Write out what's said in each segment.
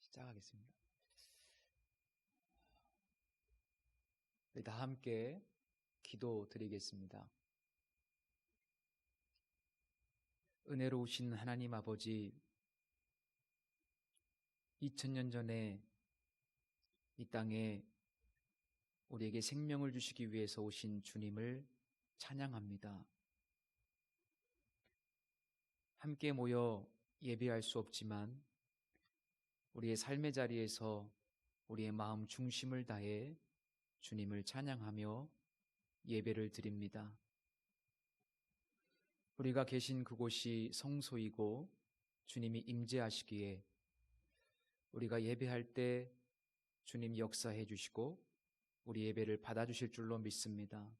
시작하겠습니다. 우리 다 함께 기도 드리겠습니다. 은혜로우신 하나님 아버지, 2000년 전에 이 땅에 우리에게 생명을 주시기 위해서 오신 주님을 찬양합니다. 함께 모여 예배할 수 없지만 우리의 삶의 자리에서 우리의 마음 중심을 다해 주님을 찬양하며 예배를 드립니다. 우리가 계신 그곳이 성소이고 주님이 임재하시기에 우리가 예배할 때 주님 역사해 주시고 우리 예배를 받아주실 줄로 믿습니다.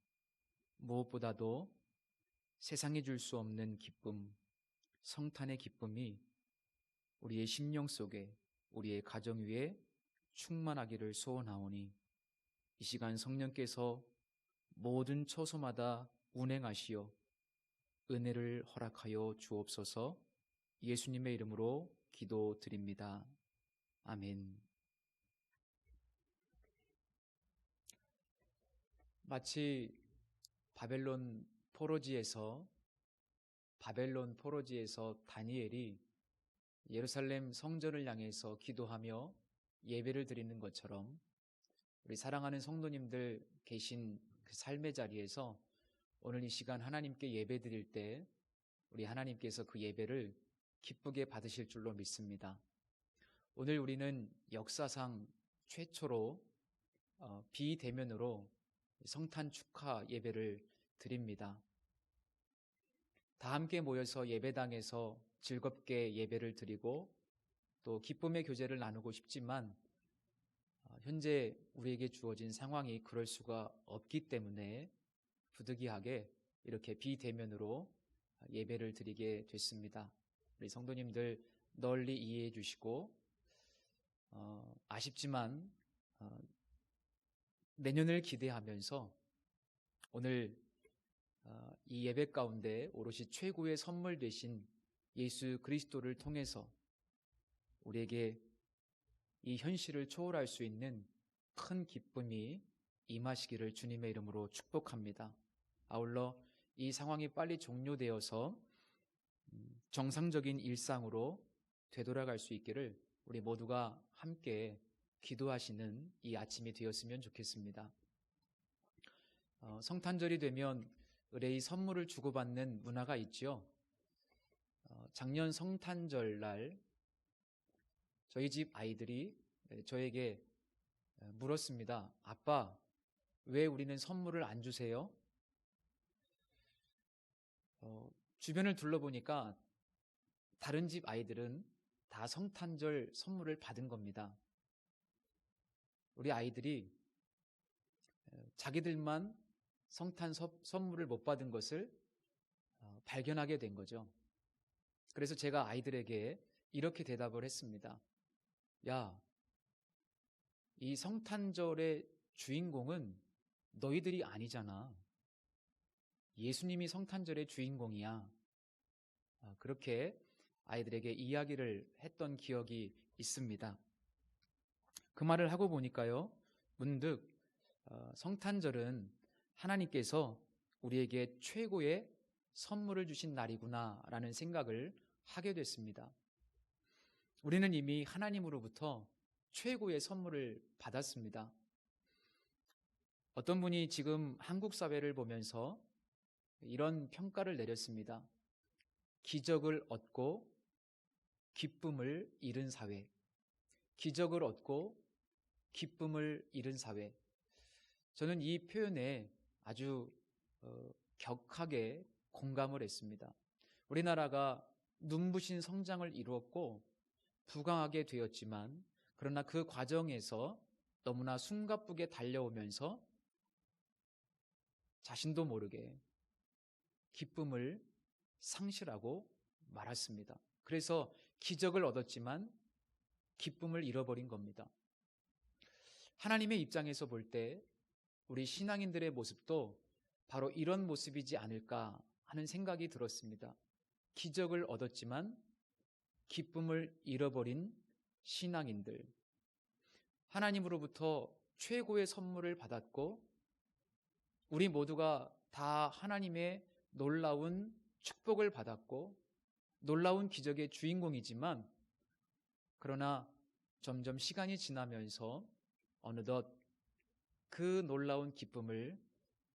무엇보다도 세상에 줄 수 없는 기쁨, 성탄의 기쁨이 우리의 심령 속에, 우리의 가정 위에 충만하기를 소원하오니 이 시간 성령께서 모든 처소마다 운행하시어 은혜를 허락하여 주옵소서. 예수님의 이름으로 기도드립니다. 아멘. 마치 바벨론 포로지에서 다니엘이 예루살렘 성전을 향해서 기도하며 예배를 드리는 것처럼 우리 사랑하는 성도님들 계신 그 삶의 자리에서 오늘 이 시간 하나님께 예배 드릴 때 우리 하나님께서 그 예배를 기쁘게 받으실 줄로 믿습니다. 오늘 우리는 역사상 최초로 비대면으로 성탄 축하 예배를 드립니다. 다 함께 모여서 예배당에서 즐겁게 예배를 드리고 또 기쁨의 교제를 나누고 싶지만 현재 우리에게 주어진 상황이 그럴 수가 없기 때문에 부득이하게 이렇게 비대면으로 예배를 드리게 됐습니다. 우리 성도님들 널리 이해해 주시고 아쉽지만 내년을 기대하면서 오늘 이 예배 가운데 오롯이 최고의 선물 되신 예수 그리스도를 통해서 우리에게 이 현실을 초월할 수 있는 큰 기쁨이 임하시기를 주님의 이름으로 축복합니다. 아울러 이 상황이 빨리 종료되어서 정상적인 일상으로 되돌아갈 수 있기를 우리 모두가 함께 기도하시는 이 아침이 되었으면 좋겠습니다. 성탄절이 되면 의뢰의 선물을 주고받는 문화가 있죠. 작년 성탄절 날 저희 집 아이들이 저에게 물었습니다. 아빠, 왜 우리는 선물을 안 주세요? 주변을 둘러보니까 다른 집 아이들은 다 성탄절 선물을 받은 겁니다. 우리 아이들이 자기들만 성탄 선물을 못 받은 것을 발견하게 된 거죠. 그래서 제가 아이들에게 이렇게 대답을 했습니다. 야, 이 성탄절의 주인공은 너희들이 아니잖아. 예수님이 성탄절의 주인공이야. 그렇게 아이들에게 이야기를 했던 기억이 있습니다. 그 말을 하고 보니까요, 문득 성탄절은 하나님께서 우리에게 최고의 선물을 주신 날이구나라는 생각을 하게 됐습니다. 우리는 이미 하나님으로부터 최고의 선물을 받았습니다. 어떤 분이 지금 한국 사회를 보면서 이런 평가를 내렸습니다. 기적을 얻고 기쁨을 잃은 사회. 기적을 얻고 기쁨을 잃은 사회. 저는 이 표현에 아주 격하게 공감을 했습니다. 우리나라가 눈부신 성장을 이루었고 부강하게 되었지만 그러나 그 과정에서 너무나 숨가쁘게 달려오면서 자신도 모르게 기쁨을 상실하고 말았습니다. 그래서 기적을 얻었지만 기쁨을 잃어버린 겁니다. 하나님의 입장에서 볼 때 우리 신앙인들의 모습도 바로 이런 모습이지 않을까 하는 생각이 들었습니다. 기적을 얻었지만 기쁨을 잃어버린 신앙인들, 하나님으로부터 최고의 선물을 받았고 우리 모두가 다 하나님의 놀라운 축복을 받았고 놀라운 기적의 주인공이지만 그러나 점점 시간이 지나면서 어느덧 그 놀라운 기쁨을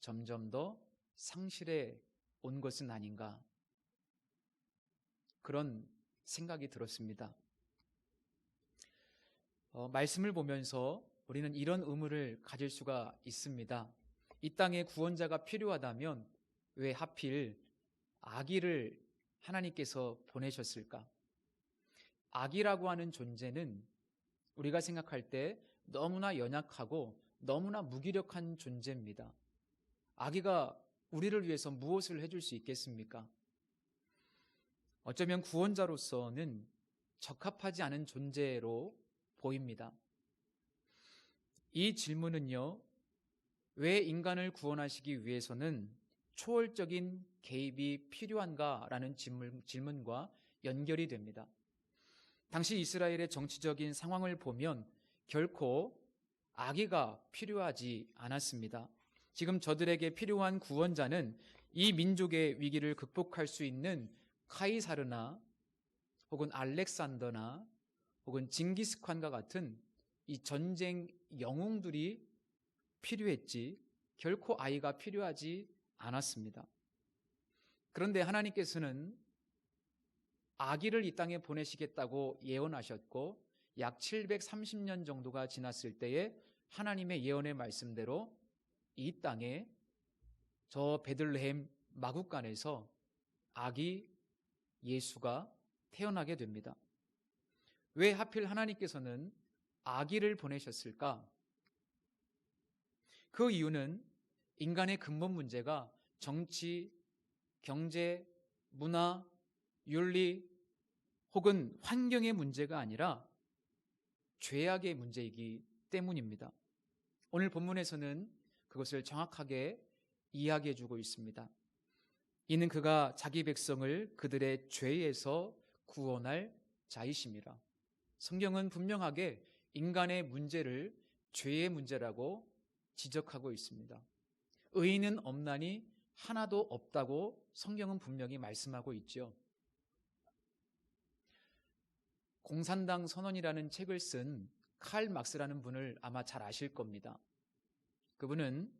점점 더 상실해 온 것은 아닌가 그런 생각이 들었습니다. 말씀을 보면서 우리는 이런 의문을 가질 수가 있습니다. 이 땅에 구원자가 필요하다면 왜 하필 아기를 하나님께서 보내셨을까? 아기라고 하는 존재는 우리가 생각할 때 너무나 연약하고 너무나 무기력한 존재입니다. 아기가 우리를 위해서 무엇을 해줄 수 있겠습니까? 어쩌면 구원자로서는 적합하지 않은 존재로 보입니다. 이 질문은요, 왜 인간을 구원하시기 위해서는 초월적인 개입이 필요한가라는 질문과 연결이 됩니다. 당시 이스라엘의 정치적인 상황을 보면 결코 아기가 필요하지 않았습니다. 지금 저들에게 필요한 구원자는 이 민족의 위기를 극복할 수 있는 카이사르나 혹은 알렉산더나 혹은 징기스칸과 같은 이 전쟁 영웅들이 필요했지 결코 아이가 필요하지 않았습니다. 그런데 하나님께서는 아기를 이 땅에 보내시겠다고 예언하셨고 약 730년 정도가 지났을 때에 하나님의 예언의 말씀대로 이 땅에 저 베들레헴 마구간에서 아기 예수가 태어나게 됩니다. 왜 하필 하나님께서는 아기를 보내셨을까? 그 이유는 인간의 근본 문제가 정치, 경제, 문화, 윤리 혹은 환경의 문제가 아니라 죄악의 문제이기 때문입니다. 오늘 본문에서는 그것을 정확하게 이야기해 주고 있습니다. 이는 그가 자기 백성을 그들의 죄에서 구원할 자이심이라. 성경은 분명하게 인간의 문제를 죄의 문제라고 지적하고 있습니다. 의인은 없나니 하나도 없다고 성경은 분명히 말씀하고 있죠. 공산당 선언이라는 책을 쓴 칼 막스라는 분을 아마 잘 아실 겁니다. 그분은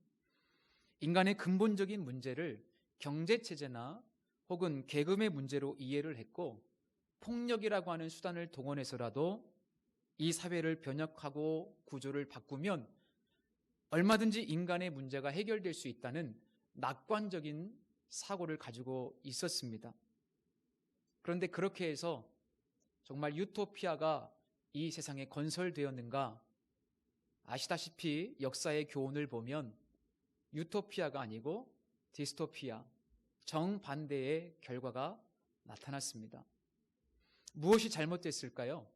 인간의 근본적인 문제를 경제체제나 혹은 계급의 문제로 이해를 했고 폭력이라고 하는 수단을 동원해서라도 이 사회를 변혁하고 구조를 바꾸면 얼마든지 인간의 문제가 해결될 수 있다는 낙관적인 사고를 가지고 있었습니다. 그런데 그렇게 해서 정말 유토피아가 이 세상에 건설되었는가? 아시다시피 역사의 교훈을 보면 유토피아가 아니고 디스토피아, 정반대의 결과가 나타났습니다. 무엇이 잘못됐을까요?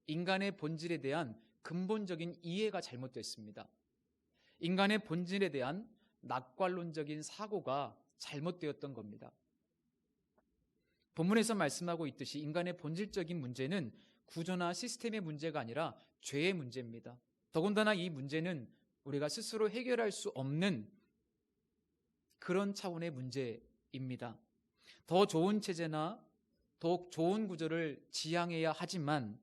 인간의 본질에 대한 근본적인 이해가 잘못됐습니다. 인간의 본질에 대한 낙관론적인 사고가 잘못되었던 겁니다. 본문에서 말씀하고 있듯이 인간의 본질적인 문제는 구조나 시스템의 문제가 아니라 죄의 문제입니다. 더군다나 이 문제는 우리가 스스로 해결할 수 없는 그런 차원의 문제입니다. 더 좋은 체제나 더 좋은 구조를 지향해야 하지만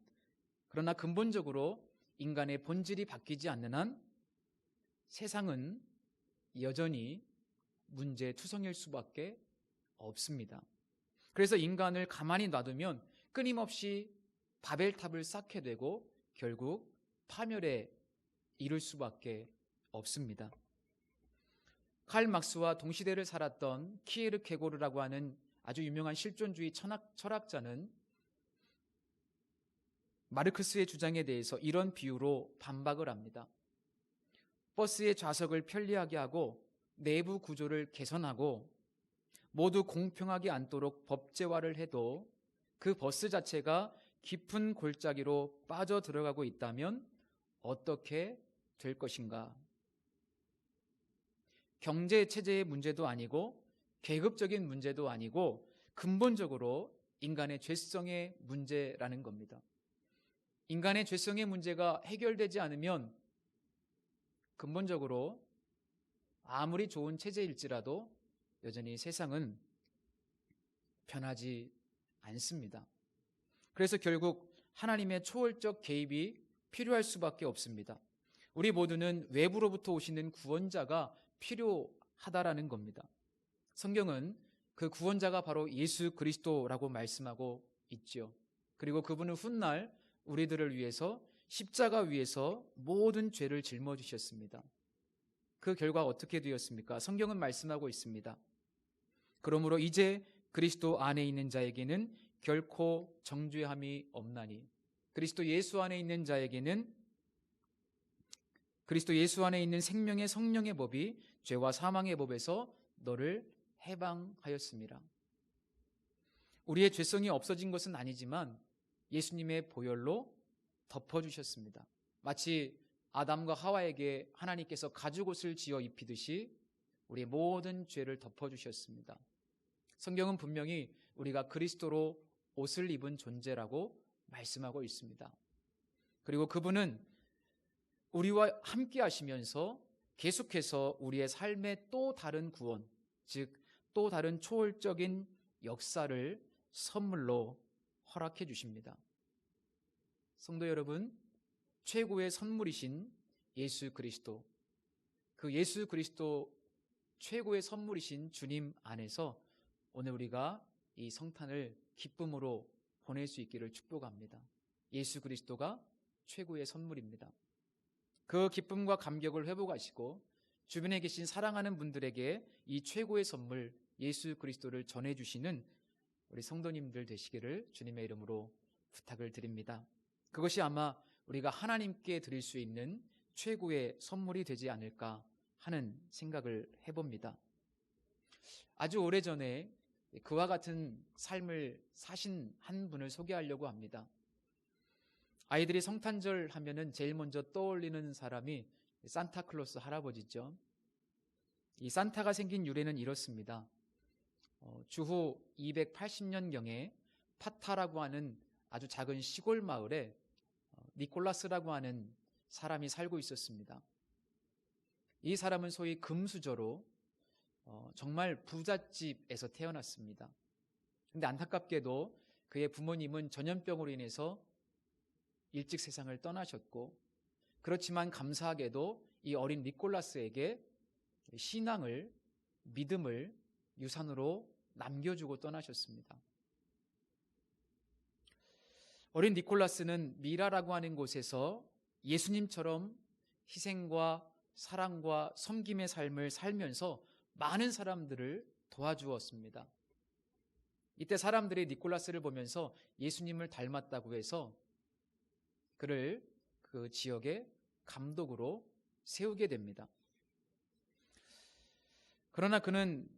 그러나 근본적으로 인간의 본질이 바뀌지 않는 한 세상은 여전히 문제투성일 수밖에 없습니다. 그래서 인간을 가만히 놔두면 끊임없이 바벨탑을 쌓게 되고 결국 파멸에 이를 수밖에 없습니다. 칼 막스와 동시대를 살았던 키에르케고르라고 하는 아주 유명한 실존주의 철학자는 마르크스의 주장에 대해서 이런 비유로 반박을 합니다. 버스의 좌석을 편리하게 하고 내부 구조를 개선하고 모두 공평하게 앉도록 법제화를 해도 그 버스 자체가 깊은 골짜기로 빠져 들어가고 있다면 어떻게 될 것인가? 경제 체제의 문제도 아니고 계급적인 문제도 아니고 근본적으로 인간의 죄성의 문제라는 겁니다. 인간의 죄성의 문제가 해결되지 않으면 근본적으로 아무리 좋은 체제일지라도 여전히 세상은 변하지 않습니다. 그래서 결국 하나님의 초월적 개입이 필요할 수밖에 없습니다. 우리 모두는 외부로부터 오시는 구원자가 필요하다라는 겁니다. 성경은 그 구원자가 바로 예수 그리스도라고 말씀하고 있죠. 그리고 그분은 훗날 우리들을 위해서 십자가 위에서 모든 죄를 짊어지셨습니다. 그 결과 어떻게 되었습니까? 성경은 말씀하고 있습니다. 그러므로 이제 그리스도 안에 있는 자에게는 결코 정죄함이 없나니, 그리스도 예수 안에 있는 자에게는 그리스도 예수 안에 있는 생명의 성령의 법이 죄와 사망의 법에서 너를 해방하였습니다. 우리의 죄성이 없어진 것은 아니지만 예수님의 보혈로 덮어주셨습니다. 마치 아담과 하와에게 하나님께서 가죽옷을 지어 입히듯이 우리의 모든 죄를 덮어주셨습니다. 성경은 분명히 우리가 그리스도로 옷을 입은 존재라고 말씀하고 있습니다. 그리고 그분은 우리와 함께 하시면서 계속해서 우리의 삶에 또 다른 구원, 즉 또 다른 초월적인 역사를 선물로 허락해 주십니다. 성도 여러분, 최고의 선물이신 예수 그리스도, 그 예수 그리스도 최고의 선물이신 주님 안에서 오늘 우리가 이 성탄을 기쁨으로 보낼 수 있기를 축복합니다. 예수 그리스도가 최고의 선물입니다. 그 기쁨과 감격을 회복하시고 주변에 계신 사랑하는 분들에게 이 최고의 선물 예수 그리스도를 전해주시는 우리 성도님들 되시기를 주님의 이름으로 부탁을 드립니다. 그것이 아마 우리가 하나님께 드릴 수 있는 최고의 선물이 되지 않을까 하는 생각을 해봅니다. 아주 오래전에 그와 같은 삶을 사신 한 분을 소개하려고 합니다. 아이들이 성탄절 하면은 제일 먼저 떠올리는 사람이 산타클로스 할아버지죠. 이 산타가 생긴 유래는 이렇습니다. 주후 280년경에 파타라고 하는 아주 작은 시골 마을에 니콜라스라고 하는 사람이 살고 있었습니다. 이 사람은 소위 금수저로 정말 부잣집에서 태어났습니다. 그런데 안타깝게도 그의 부모님은 전염병으로 인해서 일찍 세상을 떠나셨고, 그렇지만 감사하게도 이 어린 니콜라스에게 신앙을, 믿음을 유산으로 남겨주고 떠나셨습니다. 어린 니콜라스는 미라라고 하는 곳에서 예수님처럼 희생과 사랑과 섬김의 삶을 살면서 많은 사람들을 도와주었습니다. 이때 사람들이 니콜라스를 보면서 예수님을 닮았다고 해서 그를 그 지역의 감독으로 세우게 됩니다. 그러나 그는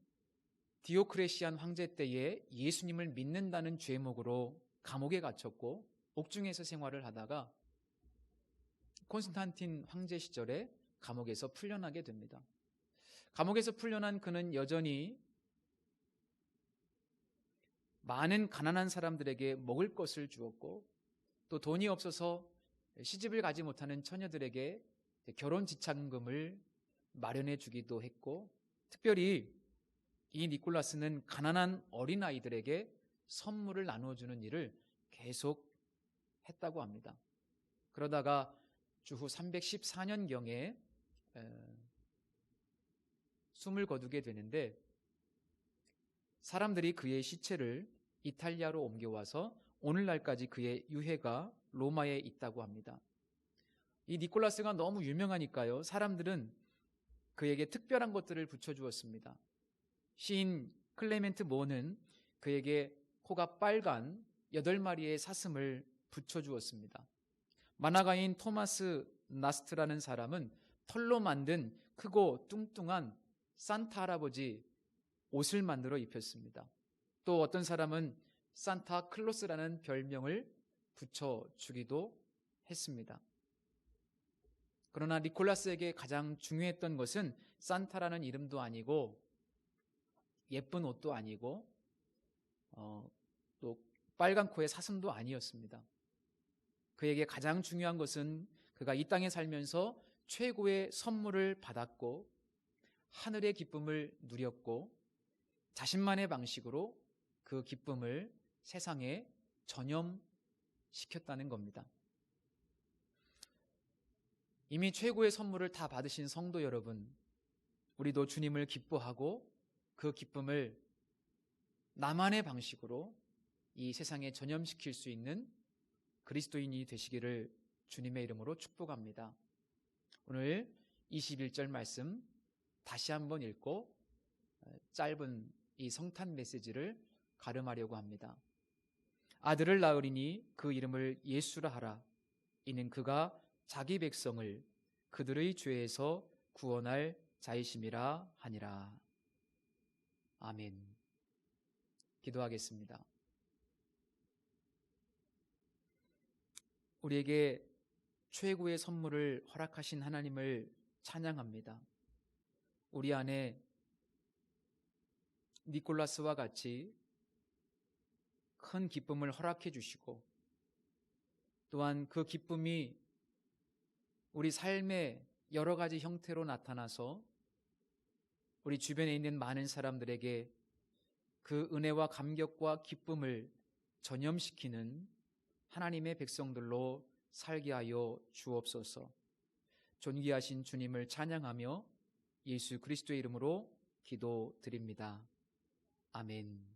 디오크레시안 황제 때에 예수님을 믿는다는 죄목으로 감옥에 갇혔고 옥중에서 생활을 하다가 콘스탄틴 황제 시절에 감옥에서 풀려나게 됩니다. 감옥에서 풀려난 그는 여전히 많은 가난한 사람들에게 먹을 것을 주었고, 또 돈이 없어서 시집을 가지 못하는 처녀들에게 결혼 지참금을 마련해 주기도 했고, 특별히 이 니콜라스는 가난한 어린아이들에게 선물을 나눠주는 일을 계속 했다고 합니다. 그러다가 주후 314년경에 숨을 거두게 되는데, 사람들이 그의 시체를 이탈리아로 옮겨와서 오늘날까지 그의 유해가 로마에 있다고 합니다. 이 니콜라스가 너무 유명하니까요, 사람들은 그에게 특별한 것들을 붙여주었습니다. 시인 클레멘트 모는 그에게 코가 빨간 8마리의 사슴을 붙여주었습니다. 만화가인 토마스 나스트라는 사람은 털로 만든 크고 뚱뚱한 산타 할아버지 옷을 만들어 입혔습니다. 또 어떤 사람은 산타 클로스라는 별명을 붙여주기도 했습니다. 그러나 니콜라스에게 가장 중요했던 것은 산타라는 이름도 아니고 예쁜 옷도 아니고 또 빨간 코의 사슴도 아니었습니다. 그에게 가장 중요한 것은 그가 이 땅에 살면서 최고의 선물을 받았고 하늘의 기쁨을 누렸고 자신만의 방식으로 그 기쁨을 세상에 전염시켰다는 겁니다. 이미 최고의 선물을 다 받으신 성도 여러분, 우리도 주님을 기뻐하고 그 기쁨을 나만의 방식으로 이 세상에 전염시킬 수 있는 그리스도인이 되시기를 주님의 이름으로 축복합니다. 오늘 21절 말씀 다시 한번 읽고 짧은 이 성탄 메시지를 가름하려고 합니다. 아들을 낳으리니 그 이름을 예수라 하라. 이는 그가 자기 백성을 그들의 죄에서 구원할 자이심이라 하니라. 아멘. 기도하겠습니다. 우리에게 최고의 선물을 허락하신 하나님을 찬양합니다. 우리 안에 니콜라스와 같이 큰 기쁨을 허락해 주시고 또한 그 기쁨이 우리 삶의 여러 가지 형태로 나타나서 우리 주변에 있는 많은 사람들에게 그 은혜와 감격과 기쁨을 전염시키는 하나님의 백성들로 살게 하여 주옵소서. 존귀하신 주님을 찬양하며 예수 그리스도의 이름으로 기도드립니다. 아멘.